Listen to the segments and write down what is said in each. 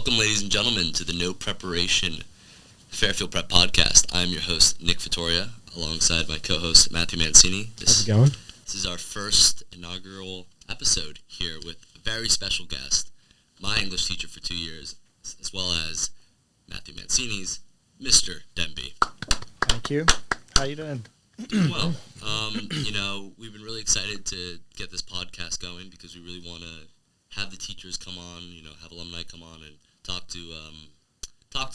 Welcome, ladies and gentlemen, to the No Preparation Fairfield Prep Podcast. I'm your host, Nick Vittoria, alongside my co-host, Matthew Mancini. How's it going? This is our first inaugural episode here with a very special guest, my English teacher for 2 years, as well as Matthew Mancini's Mr. Denby. Thank you. How you doing? Doing well. We've been really excited to get this podcast going because we really want to have the teachers come on, have alumni come on and talk to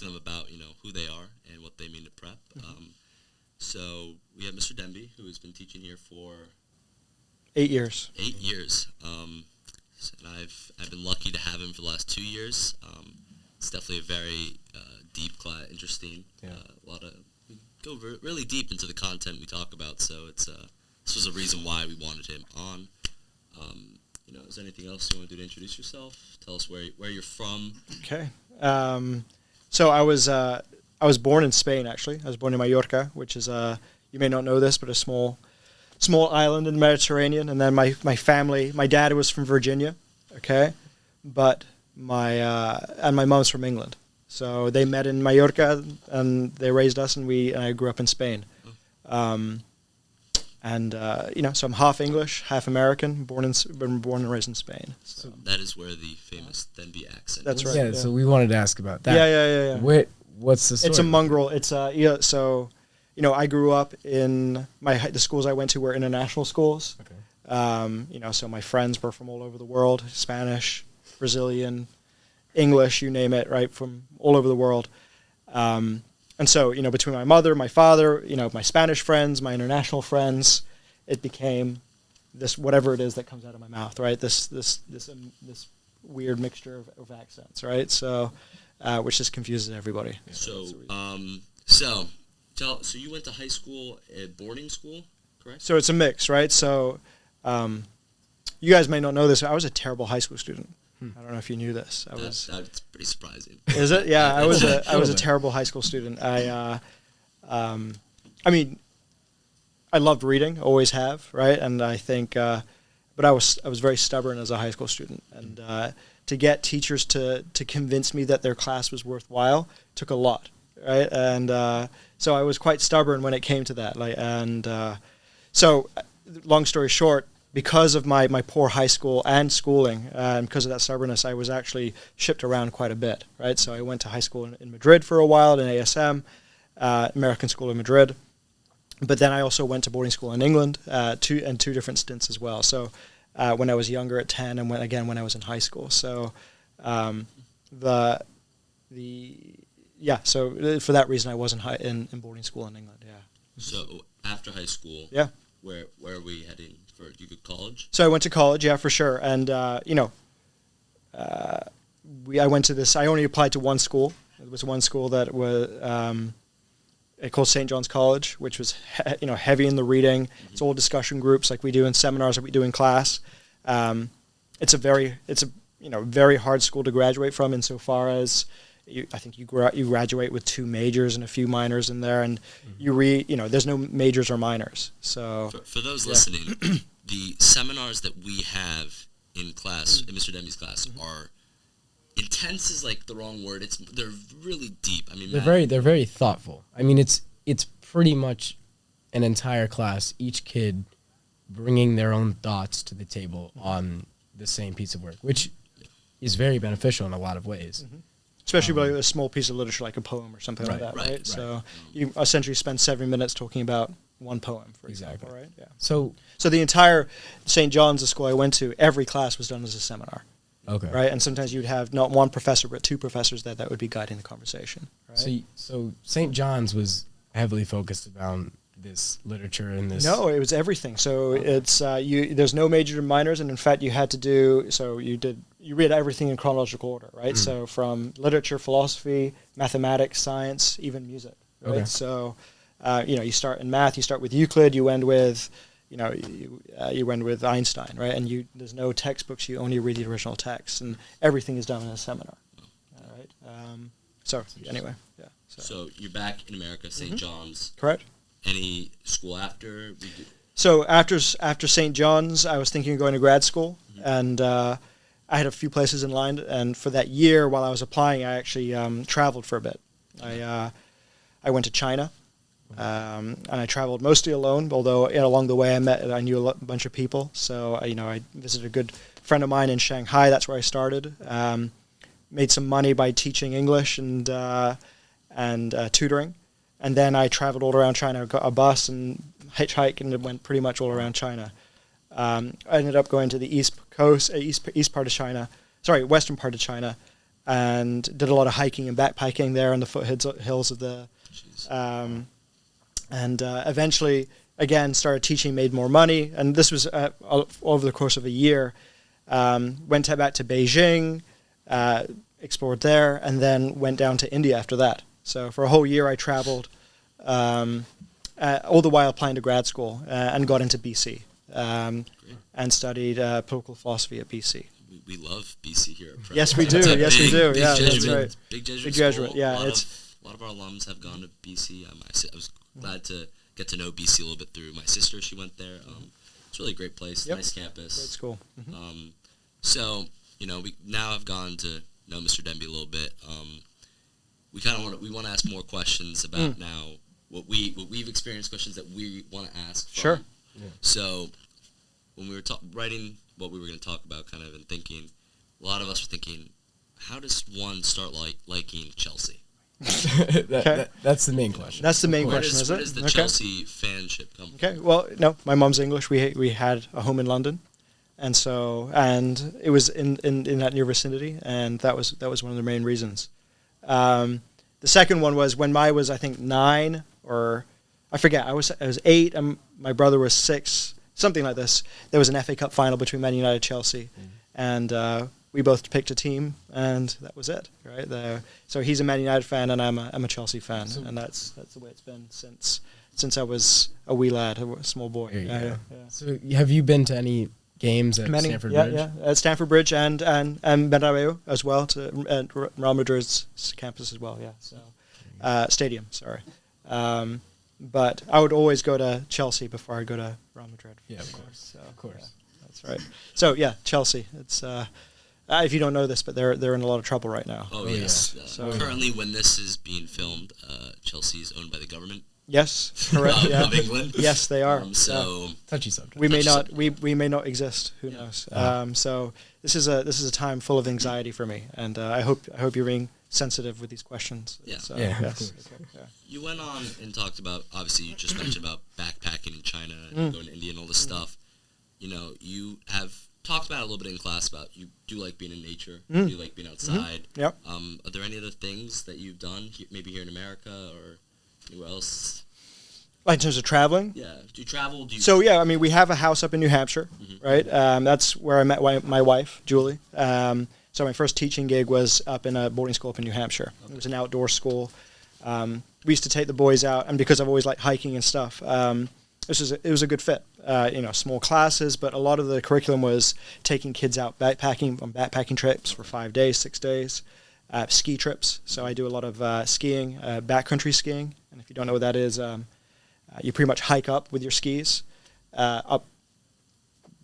them about, who they are and what they mean to prep. So we have Mr. Denby, who has been teaching here for 8 years. 8 years. And I've been lucky to have him for the last 2 years. It's definitely a very deep class, interesting. Yeah. We go really deep into the content we talk about. So this was a reason why we wanted him on. Is there anything else you want to do to introduce yourself? Tell us where you're from. Okay. So I was born in Spain, actually. I was born in Mallorca, which is you may not know this, but a small island in the Mediterranean. And then my family, my dad was from Virginia, okay, but my mom's from England. So they met in Mallorca, and they raised us, and I grew up in Spain. So I'm half English, half American, born and raised in Spain. So that is where the famous Denby accent That's is. right. Yeah, so we wanted to ask about that. Yeah. What's the story? It's a mongrel. It's I grew up in the schools I went to were international schools. Okay. So my friends were from all over the world, Spanish, Brazilian, English, you name it, right, from all over the world. And so, between my mother, my father, my Spanish friends, my international friends, it became this whatever it is that comes out of my mouth, right? This weird mixture of accents, right? So, which just confuses everybody. So you went to high school at boarding school, correct? So it's a mix, right? So, you guys may not know this. I was a terrible high school student. I don't know if you knew this. That's pretty surprising. Is it? Yeah, I was a terrible high school student. I loved reading, always have, right? And I think, but I was very stubborn as a high school student, and to get teachers to convince me that their class was worthwhile took a lot, right? And so I was quite stubborn when it came to that. So long story short, because of my poor high school and schooling, and because of that stubbornness, I was actually shipped around quite a bit, right? So I went to high school in Madrid for a while, in ASM, American School in Madrid. But then I also went to boarding school in England, two different stints as well. So when I was younger at 10, and when I was in high school. So so for that reason, I was in boarding school in England. Yeah. So after high school, yeah, where are we heading? You go to college? So I went to college, yeah, for sure. And, I went to this, I only applied to one school. It was one school that was called St. John's College, which was, heavy in the reading. Mm-hmm. It's all discussion groups like we do in seminars that we do in class. It's a very hard school to graduate from insofar as I think you graduate with 2 majors and a few minors in there, and you read, there's no majors or minors. So for those listening, the seminars that we have in class, in Mr. Denby's class, are intense is like the wrong word. They're really deep. I mean, they're very thoughtful. I mean, it's pretty much an entire class, each kid bringing their own thoughts to the table on the same piece of work, which is very beneficial in a lot of ways. Mm-hmm. Especially by a small piece of literature like a poem or something like that, right? So you essentially spend 7 minutes talking about one poem, for example, right? Yeah. So the entire St. John's, the school I went to, every class was done as a seminar. Okay. Right? And sometimes you'd have not one professor, but 2 professors that would be guiding the conversation, right? So St. John's was heavily focused around this literature and this... No, it was everything. So it's there's no majors and minors, and in fact you had to do... So you read everything in chronological order, right? Mm. So from literature, philosophy, mathematics, science, even music, right? Okay. So, you start in math, you start with Euclid, you end with, you end with Einstein, right? And there's no textbooks, you only read the original text, and everything is done in a seminar, all right? Anyway, yeah. So you're back in America, St. John's. Correct. Any school after? So after St. John's, I was thinking of going to grad school, and I had a few places in line, and for that year, while I was applying, I actually traveled for a bit. I went to China, and I traveled mostly alone. Although along the way, I knew a bunch of people. So I visited a good friend of mine in Shanghai. That's where I started. Made some money by teaching English and tutoring, and then I traveled all around China. Got a bus and hitchhiked and went pretty much all around China. I ended up going to the east part of China, western part of China, and did a lot of hiking and backpacking there on the foothills of the, and eventually again started teaching, made more money, and this was over the course of a year. Went back to Beijing, explored there, and then went down to India after that. So for a whole year I traveled, all the while applying to grad school, and got into BC. And studied political philosophy at BC. We love BC here at Prep. Yes, we do. Yes, we do. Yeah, Jesuit, that's right. Big Jesuit. Big Jesuit. School. Yeah, a lot of our alums have gone to BC. I was glad to get to know BC a little bit through my sister. She went there. It's really a great place. Yep. Nice campus. Great school. Mm-hmm. So we now have gone to know Mr. Denby a little bit. We kind of want to ask more questions about now what we've experienced, questions that we want to ask. From. Sure. Yeah. So when we were writing what we were going to talk about, kind of, and thinking, a lot of us were thinking, how does one start liking Chelsea? That's the main question. That's the main question, is it? Where does the Chelsea fanship come from? Okay. Well, no, my mom's English. We had a home in London, and it was in that near vicinity, and that was one of the main reasons. The second one was when I was, I think, 9, or I forget. I was 8, and my brother was 6. Something like this. There was an FA Cup final between Man United and Chelsea, and we both picked a team, and that was it. Right there. So he's a Man United fan, and I'm a Chelsea fan, and that's the way it's been since I was a wee lad, a small boy. Yeah. So have you been to any games at Stamford Bridge? Yeah, at Stamford Bridge and Bernabeu as well, to Real Madrid's campus as well. Yeah, so stadium. Sorry. But I would always go to Chelsea before I'd go to Real Madrid. Yeah, of course. So, of course. Yeah, that's right. So, yeah, Chelsea. It's if you don't know this, but they're in a lot of trouble right now. Oh, yes. Yeah. So currently, when this is being filmed, Chelsea is owned by the government. Yes, correct. Of England. Yes, they are. Touchy subject. We may not exist. Who knows? So this is a time full of anxiety for me, and I hope you're being sensitive with these questions. Yeah. So, Of yes. course. Okay, yeah. You went on and talked about, obviously, you just mentioned about backpacking in China and going to India and all this stuff. You have talked about it a little bit in class about you do like being in nature, you like being outside. Yep. Are there any other things that you've done, maybe here in America or anywhere else? Like in terms of traveling? Yeah. Do you travel? So, yeah, I mean, we have a house up in New Hampshire, right? That's where I met my wife, Julie. So my first teaching gig was up in a boarding school up in New Hampshire. Okay. It was an outdoor school. We used to take the boys out, and because I've always liked hiking and stuff, it was a good fit. Small classes, but a lot of the curriculum was taking kids out backpacking on backpacking trips for 5 days, 6 days, ski trips. So I do a lot of skiing, backcountry skiing, and if you don't know what that is, you pretty much hike up with your skis up.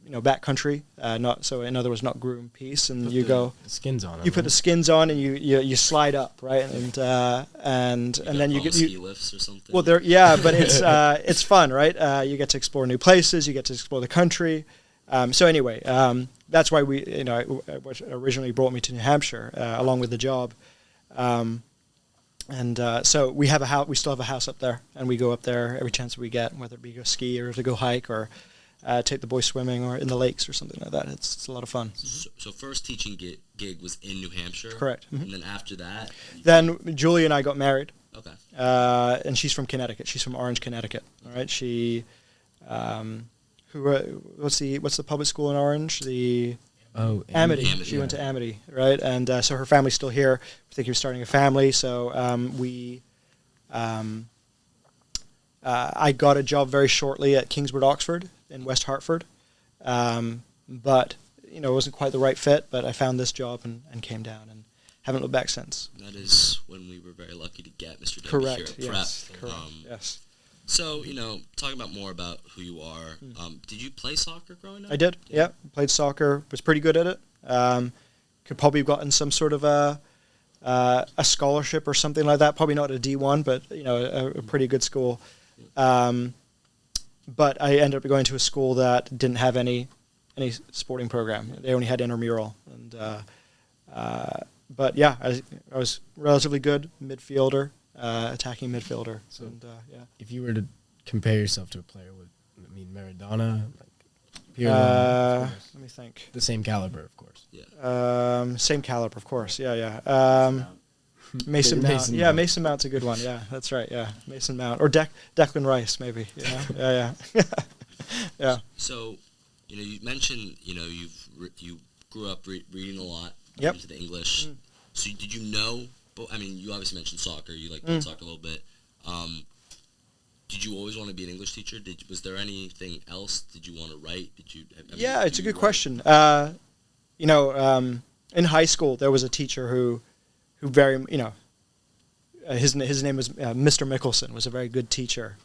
Backcountry, in other words, not groomed piece, and you go. Skins on. You put the skins on, and you slide up, right, and then you get ski lifts or something. Well, but it's fun, right? You get to explore new places, you get to explore the country. So anyway, that's why what originally brought me to New Hampshire, along with the job, so we have a house. We still have a house up there, and we go up there every chance we get, whether it be go ski or to go hike or. Take the boys swimming or in the lakes or something like that. It's a lot of fun. So first teaching gig was in New Hampshire? Correct. Mm-hmm. And then after that? Then Julie and I got married. Okay. And she's from Connecticut. She's from Orange, Connecticut. All right. She, what's the public school in Orange? Amity. She went to Amity, right? And so her family's still here. We think he was starting a family. So I got a job very shortly at Kingswood, Oxford, in West Hartford, but it wasn't quite the right fit. But I found this job and came down and haven't looked back since. That is when we were very lucky to get Mr. Denby Correct. Here at Yes. Prep. Correct. Yes. So talking about more about who you are. Did you play soccer growing up? I did. Yeah. Played soccer. Was pretty good at it. Could probably have gotten some sort of a scholarship or something like that. Probably not a D1, but a pretty good school. But I ended up going to a school that didn't have any sporting program. They only had intramural, and but yeah, I was relatively good midfielder, attacking midfielder. So And if you were to compare yourself to a player, Maradona, Pirlo, let me think. the same caliber, of course. Yeah. Same caliber, of course. Yeah. Mason Mount. Mason Yeah, Mount. Mason Mount's a good one. Yeah, that's right. Yeah, Mason Mount or Declan Rice, maybe. Yeah. Yeah. So, you mentioned, you grew up reading a lot. Yep. Into the English. So did you know? I mean, you obviously mentioned soccer. You played soccer a little bit. Did you always want to be an English teacher? Was there anything else? Did you want to write? Yeah, it's a good question. In high school there was a teacher who very his name was Mr. Mickelson, was a very good teacher.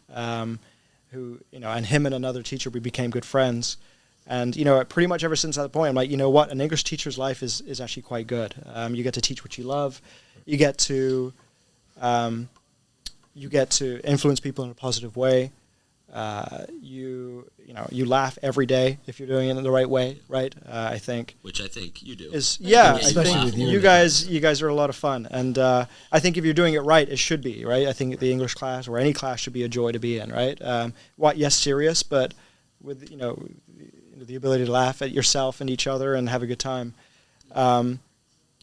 Who and him and another teacher, we became good friends. And, pretty much ever since that point, I'm like, what? An English teacher's life is actually quite good. You get to teach what you love. You get to influence people in a positive way. You laugh every day if you're doing it in the right way, right? I think. Which I think you do. I Especially think with you guys are a lot of fun. And I think if you're doing it right, it should be, right? I think the English class or any class should be a joy to be in, right? Yes, serious, but with, the ability to laugh at yourself and each other and have a good time. And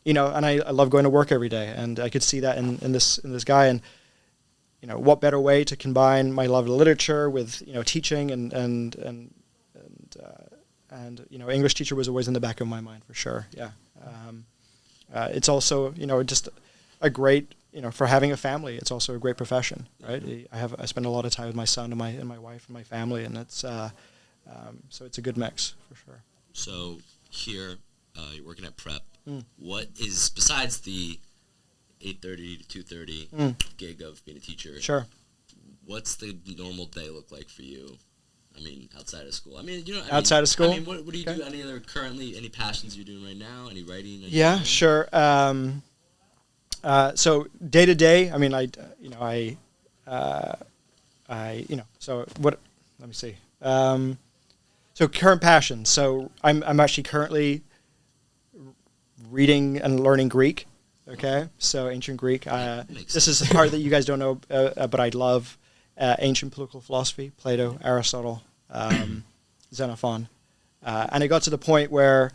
I love going to work every day, and I could see that in this guy. And what better way to combine my love of literature with teaching and English teacher was always in the back of my mind for sure. Yeah. It's also just a great for having a family. It's also a great profession, right? I spend a lot of time with my son and my wife and my family, and it's. So it's a good mix, for sure. So here, you're working at Prep. What is, besides the 8:30 to 2:30 gig of being a teacher, Sure. what's the normal day look like for you? I mean, outside of school. Outside of school? What do you do? Any passions you're doing right now? Any writing? Yeah, sure. So day to day, so what, let me see. So current passion. So I'm actually currently reading and learning Greek. Okay, so ancient Greek. This is the part that you guys don't know, but I love ancient political philosophy: Plato, Aristotle, Xenophon, and it got to the point where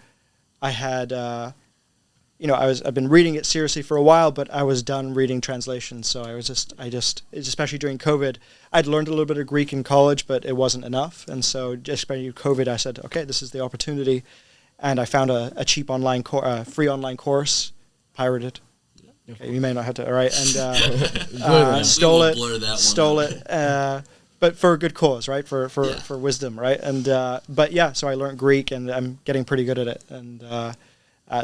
I had, I've been reading it seriously for a while, but I was done reading translations. So especially during COVID, I'd learned a little bit of Greek in college, but it wasn't enough. And so just by COVID, I said, okay, this is the opportunity. And I found a cheap free online course, pirated. Okay, you may not have to, all right, and stole it, but for a good cause, right? For wisdom, right? And so I learned Greek, and I'm getting pretty good at it. And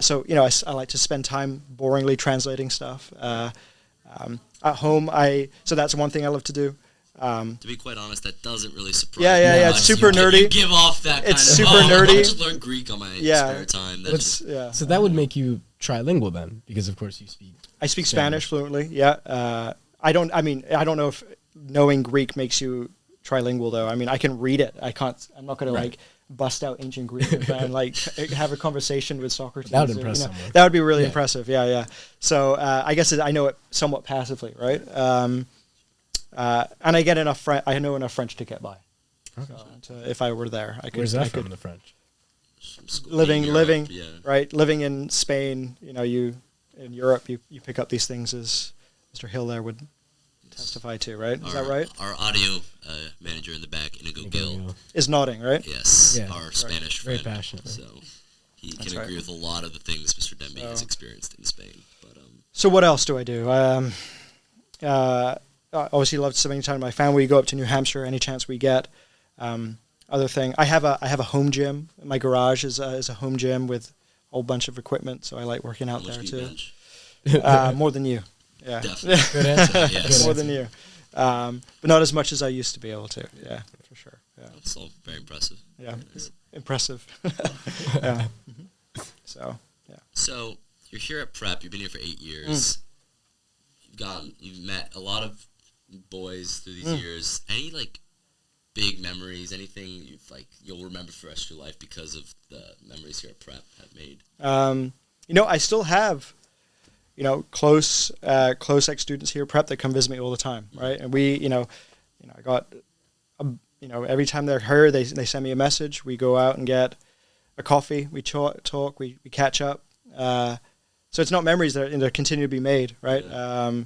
so I like to spend time boringly translating stuff. At home, so that's one thing I love to do. To be quite honest, that doesn't really surprise me. Yeah. It's super nerdy. You give off that kind it's of, super nerdy. I'll just learn Greek on my spare time. So that would make you trilingual then, because of course you speak. I speak Spanish fluently. Yeah. I don't know if knowing Greek makes you trilingual though. I mean, I can read it. I'm not going to bust out ancient Greek and have a conversation with Socrates. That would impress someone. That would be really impressive. Yeah. So I guess I know it somewhat passively, right? And I get enough. I know enough French to get by. Okay. So if I were there, I could. Where's that from? The French. Living, right? Living in Spain, in Europe, you pick up these things as Mr. Hill there would testify to, right? Is that right? Our audio manager in the back, Inigo Gil, is nodding, right? Yes, our Spanish friend. Very passionate. So he can agree with a lot of the things Mr. Denby has experienced in Spain. But so what else do I do? Obviously, love spending time with my family. We go up to New Hampshire any chance we get. Other thing, I have a home gym. My garage is a home gym with a whole bunch of equipment, so I like working out there too. More than you, yeah. Definitely. Good answer. Yes. More than you, but not as much as I used to be able to. Yeah, for sure. Yeah, that's all very impressive. Yeah, very nice. Impressive. Yeah. So, yeah. So you're here at Prep. You've been here for 8 years. You've met a lot of boys through these years. Any like big memories? Anything you'll remember for the rest of your life because of the memories here at Prep have made? I still have, close ex-students here at Prep that come visit me all the time, right? And we, I got, every time they're here, they send me a message. We go out and get a coffee. We talk. We catch up. So it's not memories that continue to be made, right? Yeah.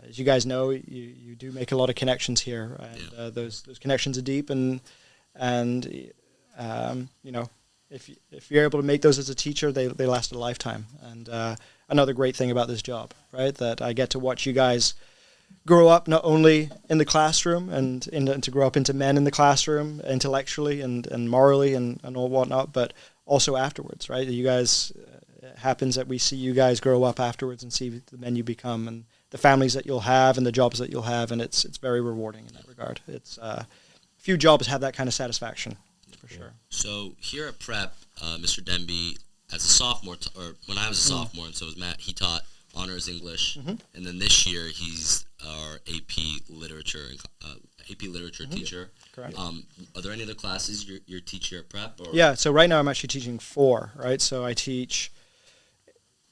As you guys know, you do make a lot of connections here, and those connections are deep, and if you're able to make those as a teacher, they last a lifetime. And another great thing about this job, right, that I get to watch you guys grow up not only in the classroom and to grow up into men in the classroom intellectually and morally and all whatnot, but also afterwards, right? You guys, it happens that we see you guys grow up afterwards and see the men you become and the families that you'll have and the jobs that you'll have, and it's very rewarding in that regard. It's few jobs have that kind of satisfaction, for sure. So here at Prep, Mr. Denby, as a sophomore, or when I was a sophomore, and so was Matt, he taught honors English, and then this year he's our AP literature teacher. Correct. Are there any other classes you're teaching at Prep? Or? Yeah, so right now I'm actually teaching 4, right? So I teach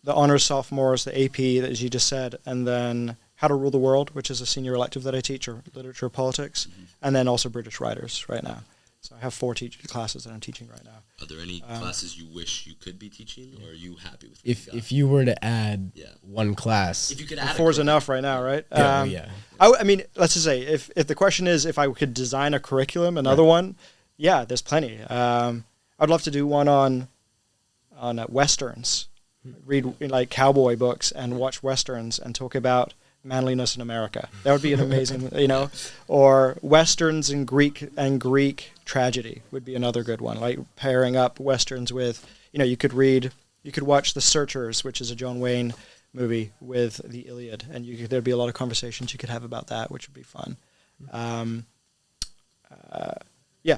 the honors sophomores, the AP, as you just said, and then How to Rule the World, which is a senior elective that I teach, or literature politics, and then also British writers right now. So I have 4 classes that I'm teaching right now. Are there any classes you wish you could be teaching, or are you happy with what if you were to add one class? If you could add 4 is enough right now, right? Yeah. I mean, let's just say, if the question is if I could design a curriculum, another one, yeah, there's plenty. I'd love to do one on Westerns, read like cowboy books and watch Westerns and talk about manliness in America. That would be an amazing, or Westerns and Greek tragedy would be another good one. Like pairing up Westerns with, you could watch The Searchers, which is a John Wayne movie, with the Iliad, and there'd be a lot of conversations you could have about that, which would be fun.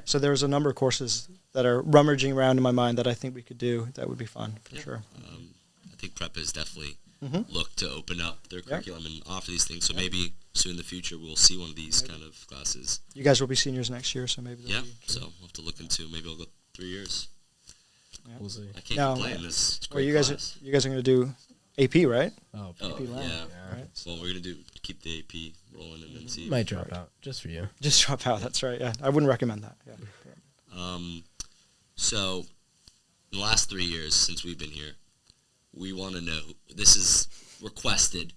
So there's a number of courses that are rummaging around in my mind that I think we could do that would be fun, for sure. I think Prep has definitely looked to open up their curriculum and offer these things, so maybe soon in the future we'll see one of these kind of classes. You guys will be seniors next year, so maybe so we'll have to look into, maybe I'll go 3 years. Yeah. We'll see. I can't complain. This is well, great class. you guys are going to do AP, right? Oh, AP yeah. Right. Well, we're going to keep the AP rolling and then see. Might drop out, just for you. Just drop out, that's right, yeah. I wouldn't recommend that, yeah. So, in the last 3 years since we've been here, we want to know, this is requested,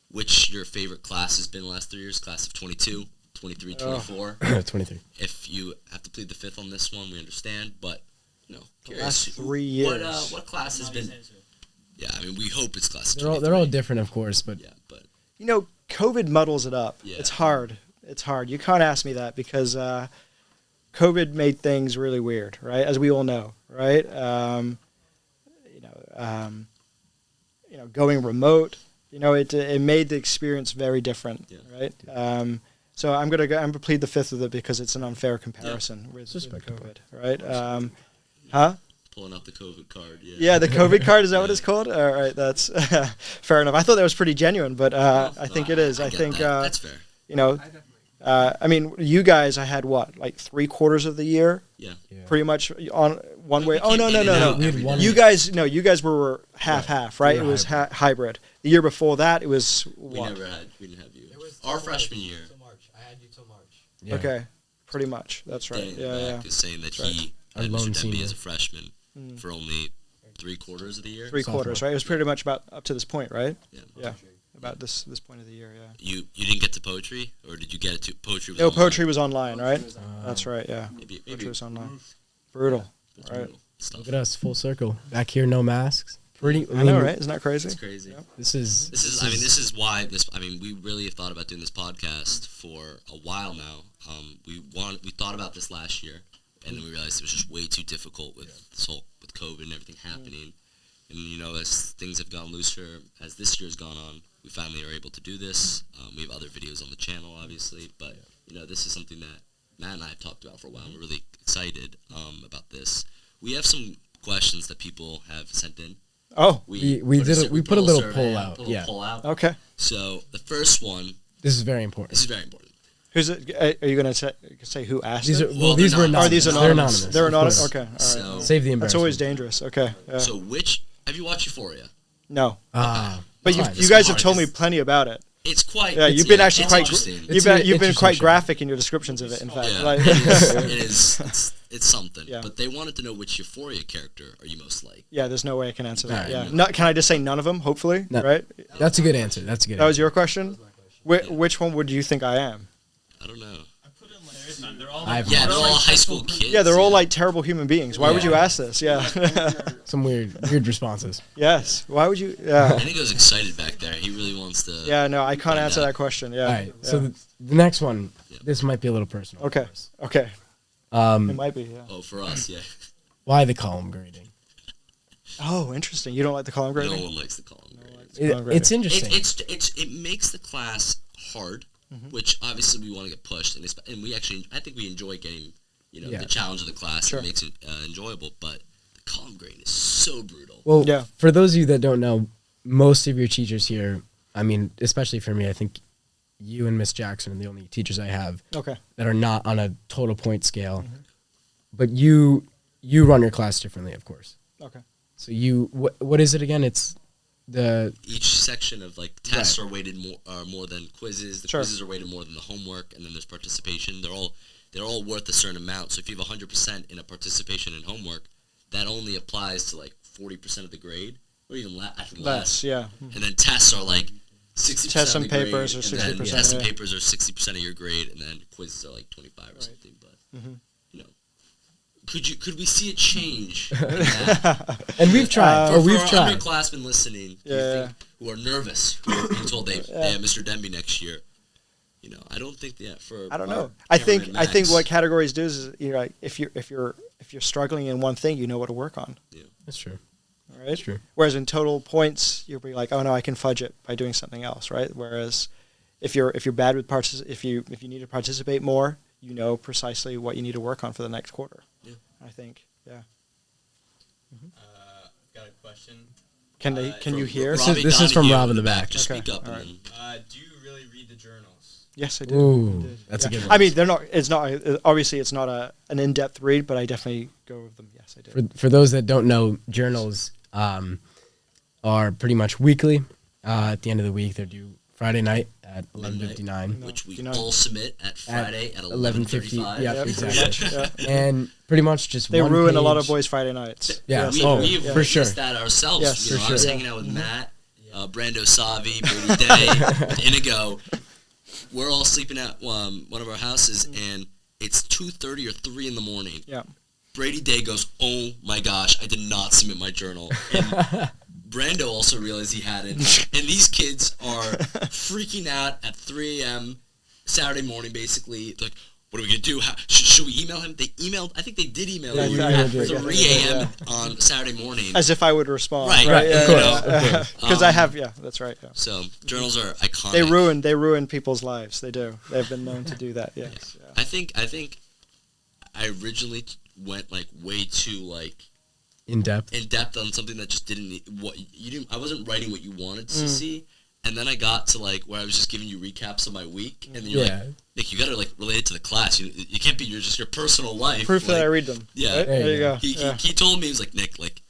which your favorite class has been the last 3 years, class of 22, 23, 24. 23. If you have to plead the fifth on this one, we understand, but, The last 3 years. What class has been... Yeah, I mean, we hope it's class of 23. They're all different, of course, but... Yeah, but... COVID muddles it up. Yeah. It's hard. You can't ask me that because COVID made things really weird, right? As we all know, right? Going remote, it made the experience very different, right? So I'm gonna plead the fifth with it because it's an unfair comparison with COVID, right? Pulling out the COVID card, Yeah, the COVID card, is that what it's called? All right, that's fair enough. I thought that was pretty genuine, but I think it is. I think that's fair. I mean, you guys, I had what, like 3/4 of the year? Yeah. Pretty much on one way. Oh, no. You You guys were half, right? It was hybrid. The year before that, it was what? We didn't have you. Our freshman year. Till March. I had you till March. Yeah. Okay, pretty much. That's right. Dan is saying that he had Our lone Mr. Denby senior. as a freshman for only 3/4 of the year. 3/4, right? It was pretty much about up to this point, right? Yeah. Yeah. About this point of the year, yeah. You didn't get to poetry, or did you get it to poetry? Was No, online? poetry was online, right? That's right, yeah. Maybe Poetry was online. Brutal. That's Right. brutal stuff. Look at us, full circle. Back here, no masks. I know, right? Isn't that crazy? It's crazy. Yep. This is why we really have thought about doing this podcast for a while now. We thought about this last year, and then we realized it was just way too difficult with with COVID and everything happening. And as things have gone looser, as this year's gone on, we finally are able to do this. We have other videos on the channel, obviously, but this is something that Matt and I have talked about for a while. We're really excited about this. We have some questions that people have sent in. Oh, we put a little poll out. Put a little poll out. okay. So the first one. This is very important. This is very important. Who's it? Are you going to say who asked These it? are, Well, these were they're not. anonymous. They're anonymous. They're of anonymous. course. Okay, all right. So, Save the embarrassment. That's always dangerous. Okay. Yeah. so have you watched Euphoria? No. Ah, But fine. you guys have told me plenty about it. It's quite. Yeah, you've been actually it's quite. interesting. It's You've an been interesting quite show. graphic in your descriptions of it. In fact, Yeah, like, it is. It's something. Yeah. But they wanted to know which Euphoria character are you most like. yeah, there's no way I can answer that. All Yeah. right. No, can I just say none of them? Hopefully, No. right? That's a good answer. That's a good That was answer. your question. Which one would you think I am? I don't know. They're all I've- Yeah, they're all high school kids. Yeah, they're all like terrible human beings. Why would Yeah. you ask this? Yeah. Some weird responses. Yes. Why would you? Yeah. I think he was excited back there. He really wants to. Yeah. No, I can't answer that question. Yeah. All right. Yeah. So the next one, Yeah. this might be a little personal. Okay. Okay. It Um, might be. Yeah. Oh, for us, yeah. why the column grading? Oh, interesting. You don't like the column No grading? one likes the column grade. It's interesting. It makes the class hard, which obviously we want to get pushed, and we actually I think we enjoy getting Yeah. the challenge of the class. Sure. It makes it enjoyable, but the column grade is so brutal. Well, Yeah. for those of you that don't know, most of your teachers here, I mean, especially for me, I think you and Miss Jackson are the only teachers I have Okay. that are not on a total point scale. But you run your class differently, of course. Okay. So what is it again? It's the Each section of like tests are weighted more than quizzes. The Sure. quizzes are weighted more than the homework, and then there's participation. They're all worth a certain amount. So if you have 100% in a participation in homework, that only applies to like 40% of the grade, or even actually less. Yeah. And then tests are like 60% Tests of and the grade, papers are and 60%, then tests and yeah. papers are 60% of your grade, and then quizzes are like 25 or something. But you know, could we see a change? In that? and we've tried. For we've our tried. underclassmen listening, do you Yeah. think, who are nervous, who are being told they have Mr. Denby next year. You know, I don't think that for. I don't our know. I Cameron think and Max, what categories do is like if you're struggling in one thing, you know what to work on. That's true. All right. That's true. Whereas in total points, you'll be like, oh no, I can fudge it by doing something else, right? Whereas if you're bad with if you need to participate more, you know precisely what you need to work on for the next quarter. Yeah. I think. Yeah. I've got a question. Can you hear? Robbie This is from Donahue Rob in the back. Just Okay, speak up. all And right. then, Do you really read the journals? Yes, I do. Ooh, I did. that's a Yeah. good one. I mean, they're not. It's not. Obviously, it's not an in-depth read, but I definitely go with them. Yes, I did. For those that don't know, journals are pretty much weekly. At the end of the week, they're due Friday night at 11:59. which we you know- all submit at Friday at 11:50. 11:35. Yep, Yep, exactly. yeah. And pretty much just They one ruin a lot of page. boys' Friday nights. Yeah, Yes, oh, they do. we've Yeah. for sure. witnessed that ourselves. Yes, You know, for I was sure. hanging out with Matt, Brando Savi, Brady Day, with Inigo. We're all sleeping at one of our houses, and it's 2:30 or 3 in the morning. Yeah. Brady Day goes, "Oh my gosh, I did not submit my journal." And Brando also realized he hadn't. And these kids are freaking out at 3 a.m. Saturday morning, basically. Like, what are we going to do? Should we email him? They emailed, I think they did email Yeah, you I at did, 3 yeah. a.m. on Saturday morning. As if I would respond. Right, Right. of course. Because I have. Yeah, that's right. Yeah. So, journals are iconic. They ruin people's lives. They do. They've been known to do that. Yes. Yeah. I think I originally went like way too like in depth. in depth on something that just didn't I wasn't writing what you wanted to see, and then I got to like where I was just giving you recaps of my week, and then you're Yeah. like, Nick, you got to like relate it to the class. You can't be your personal life. Proof like, that I read them. Yeah. Right? There you go. He told me, he was like, Nick, like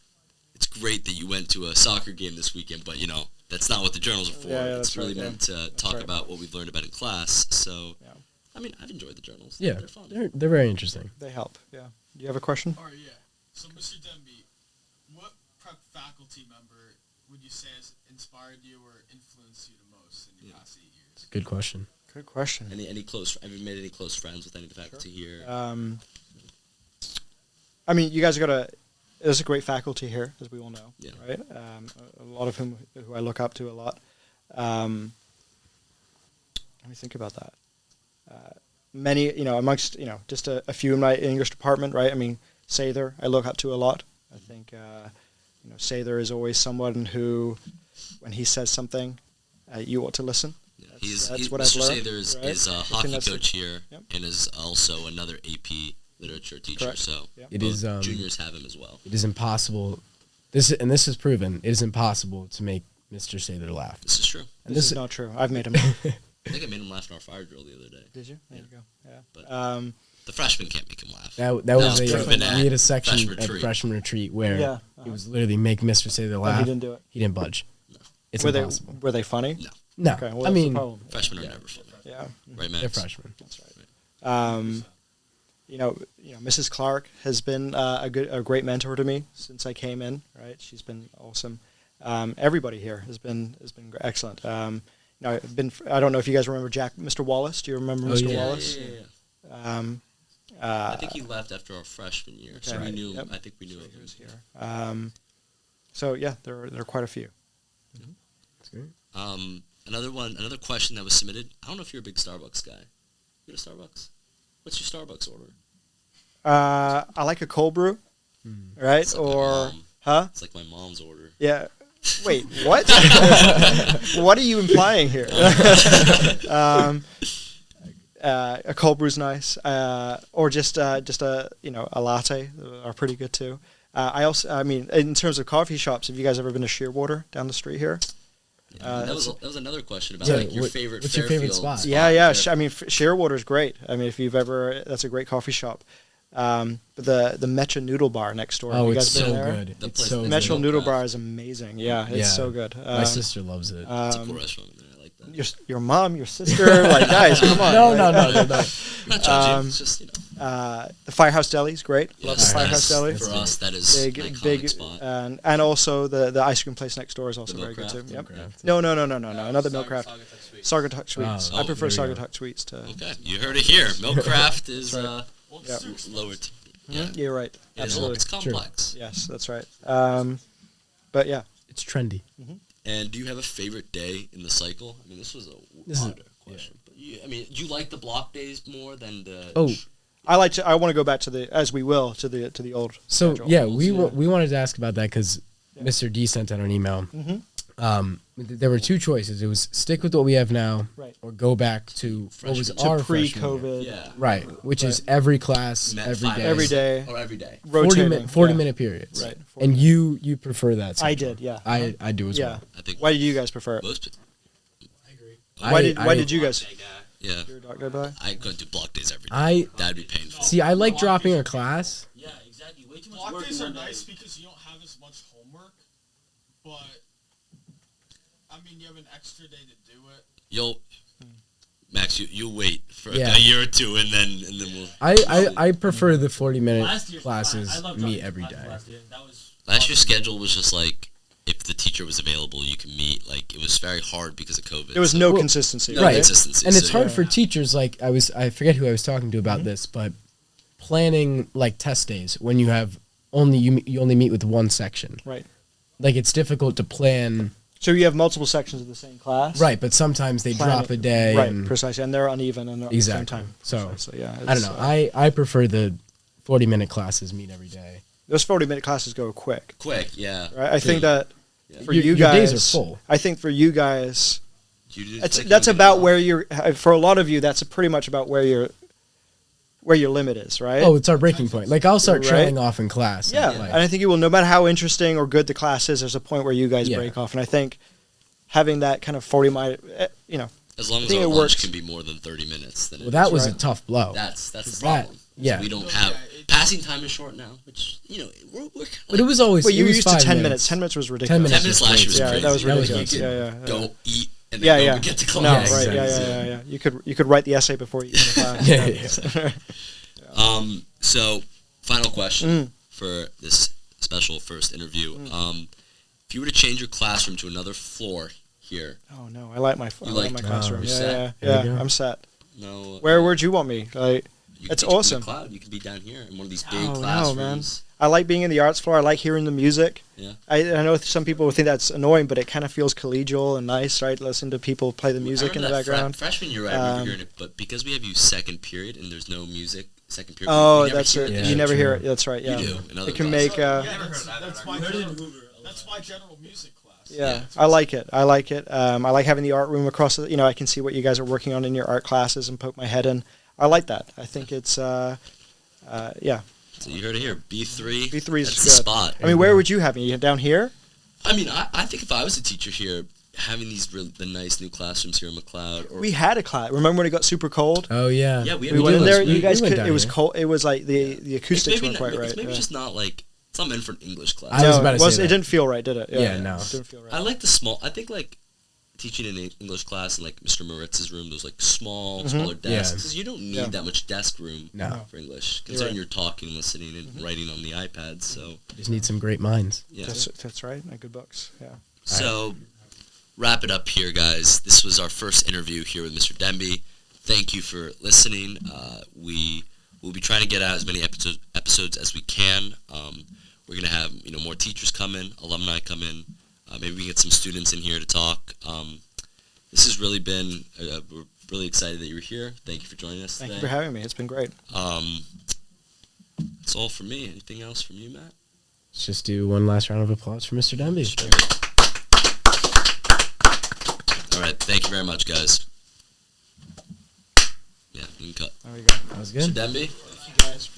it's great that you went to a soccer game this weekend, but you know that's not what the journals are for. Yeah, it's that's really right, meant to talk right. about what we've learned about in class. So, Yeah. I mean, I've enjoyed the journals. Yeah, They're fun. they're very interesting. They help. Yeah. Do you have a question? All right, yeah. So, Mr. Denby, what prep faculty member would you say has inspired you or influenced you the most in your past 8 years? Good question. Good question. Any close? Have you made any close friends with any of the faculty here? I mean, you guys there's a great faculty here, as we all know, Yeah. right? A lot of who I look up to a lot. Let me think about that. Many, amongst, just a few in my English department, right? I mean, Sather, I look up to a lot. I think, Sather is always someone who, when he says something, you ought to listen. Yeah, That's what Mr. I've learned, Sather right? is I a think hockey that's coach here, Yep. and is also another AP literature teacher. Correct. So Yep. It both is, juniors have him as well. It is impossible. This is proven. It is impossible to make Mr. Sather laugh. This is true. And this is not true. I've made him laugh. I think I made him laugh in our fire drill the other day. Did you? There you go. Yeah. But the freshmen can't make him laugh. That was was proven we at had a section freshman at retreat. freshman retreat where Yeah. it was literally make Mr. Sather And laugh. he didn't do it. He didn't budge. No. It's Were impossible. were they funny? No. No, Okay. Well, I that's mean the problem. Freshmen are never funny. Yeah. Right, Max? they're freshmen. That's right. Mrs. Clark has been a great mentor to me since I came in. Right, she's been awesome. Everybody here has been excellent. I don't know if you guys remember Mr. Wallace. Do you remember Mr. yeah. Wallace? Yeah. I think he left after our freshman year, so Okay. we knew. Yep. I think we knew He him. was here. So yeah, there are quite a few. That's great. Another question that was submitted. I don't know if you're a big Starbucks guy. You go to Starbucks? What's your Starbucks order? I like a cold brew, right? It's like my Or mom. huh? It's like my mom's order. Yeah. Wait, what? What are you implying here? A cold brew's nice, or just a latte are pretty good too. I mean, in terms of coffee shops, have you guys ever been to Shearwater down the street here? That was another question about Yeah, like your what- favorite. what's your favorite Fairfield spot? Yeah. Fairfield. I mean, Shearwater's great. I mean, if you've ever, that's a great coffee shop. But the Metro Noodle Bar next door. have Oh, you it's guys been so there? good. The It's place so that Metro Milk Noodle Craft. Bar is amazing. Yeah, it's Yeah. so good. My sister loves it. It's a cool restaurant in there. I like that. Your mom, your sister, like guys, come on. no, right? no. I'm not judging. It's just The Firehouse Deli is great. Love the yes, Firehouse Deli. for us. That is an iconic Big, spot. and also the ice cream place next door is also The very good too. Milk Yep. Craft. No, another Milkcraft. Saugatuck Sweets. Oh, I prefer there you go. Saugatuck Sweets to. Okay, you heard it here. Milkcraft is That's Yep. lower. Yeah, You're right. It is- Absolutely. It's complex. Yes, that's right. But yeah, It's trendy. And do you have a favorite day in the cycle? I mean, this was This is- odd question, but do you like the block days more than the? Oh, I want to go back to the old. so schedule. yeah, we wanted to ask about that because Mr. D sent out an email. There were two choices. It was stick with what we have now, Right. or go back to what was Freshman. our To freshman year. pre-COVID. Yeah. Right, which is every class, Met every 5 day. Every day. Or every day. 40 Rotating. minute, 40 yeah. minute periods. Right. And you prefer that schedule. I did. Yeah. I do as Yeah. well. I think Why do you guys prefer it? most. I agree. Why did you guys? Yeah, You're a doctor, by? I go do block days every day. I That'd be painful. see. I like dropping a class. Yeah, exactly. Way too much Block work days in are one day. nice because you don't have as much homework, but I mean you have an extra day to do it. You'll, Max, you wait for Yeah. a year or two, and then we'll. I prefer the 40-minute Last year's classes fine. I love meet dropping every classes day. Last year. That was Last year's awesome. schedule was just like if the teacher was available, you can meet. Like it was very hard because of COVID. There was so- no Well, consistency. no right. consistency. And it's so- hard for teachers. Like I forget who I was talking to about this, but planning like test days when you have you only meet with one section. Right. Like it's difficult to plan. So you have multiple sections of the same class. Right, but sometimes they Plan drop it. a day. Right. And Precisely, and they're uneven and they're Exactly. at the same time. So, Precisely, yeah. I don't know. I prefer the 40-minute classes meet every day. Those 40-minute classes go quick. quick. Yeah. Right. I think that Yeah. for Your- you your guys, days are full. I think for you guys, You did that's think that's you were about getting where you're. For a lot of you, that's pretty much about where your limit is, right? Oh, it's our breaking point. Like I'll start Right. trailing off in class. yeah. Like, And I think you will. No matter how interesting or good the class is, there's a point where you guys Yeah. break off. And I think having that kind of 40-minute, As long I as think our it lunch works. can be more than 30 minutes, then well, that was a right. tough blow. that's the that- problem. yeah. We don't Oh, have yeah, passing time is short now, which we're But it was always. well, you it were was used to 5 10 minutes. minutes. 10 minutes was 10 ridiculous. 10 minutes minutes last year was Yeah, crazy. that was That was ridiculous. ridiculous. Yeah. Go eat and Yeah, then yeah. go get to No, class. right. exactly. Yeah. You could write the essay before you get to class. Yeah, So final question Mm. for this special first interview. Mm. If you were to change your classroom to another floor here, Oh no, I like my like- classroom. you're Yeah, set. yeah, There you yeah. go. I'm set. no. Where'd you want me? Like, you it's could be awesome. in the cloud. You could be down here in one of these big Oh, no, classrooms. man. I like being in the arts floor. I like hearing the music. Yeah. I know some people would think that's annoying, but it kind of feels collegial and nice, right? Listen to people play the music in the background. Freshman year, I remember hearing it, but because we have you second period and there's no music, second period. Oh, we never that's hear it. Yeah, you never true. hear it. That's right. Yeah. You do. In other It can classes. make. Yeah, Never heard that's, of that. that's I my heard it in general, Hoover a that's lot. my general music class. Yeah, That's I like it. I like it. I like having the art room across. I can see what you guys are working on in your art classes and poke my head in. I like that. I think it's. yeah. So you heard it here. B3. B3 is that's good. the spot. I mean, where would you have me? Down here? I mean, I think if I was a teacher here, having the nice new classrooms here in McLeod. Or We had a class. Remember when it got super cold? Oh yeah. Yeah, we We went in there. we You guys went could. down It was here. cold. It was like the acoustics weren't quite right. It's maybe yeah. just not like it's not meant for an English class. I was about to it say It that. didn't feel right, did it? Yeah, no. It didn't feel right. I like the small. I think like teaching in an English class in like Mr. Moritz's room, those like smaller desks, Yeah. because you don't need Yeah. that much desk room No. for English. You're Considering right. you're talking, listening, and writing on the iPads. So Just need some great minds. yeah. That's right. Good books. Yeah. So wrap it up here, guys. This was our first interview here with Mr. Denby. Thank you for listening. We will be trying to get out as many episodes as we can. We're gonna have more teachers come in, alumni come in. Maybe we can get some students in here to talk. This has really been. We're really excited that you were here. Thank you for joining us Thank today. you for having me. It's been great. That's all from me. Anything else from you, Matt? Let's just do one last round of applause for Mr. Denby. All right. Thank you very much, guys. Yeah, you can cut. There we go. That was Mr. good. Denby. Thank you guys.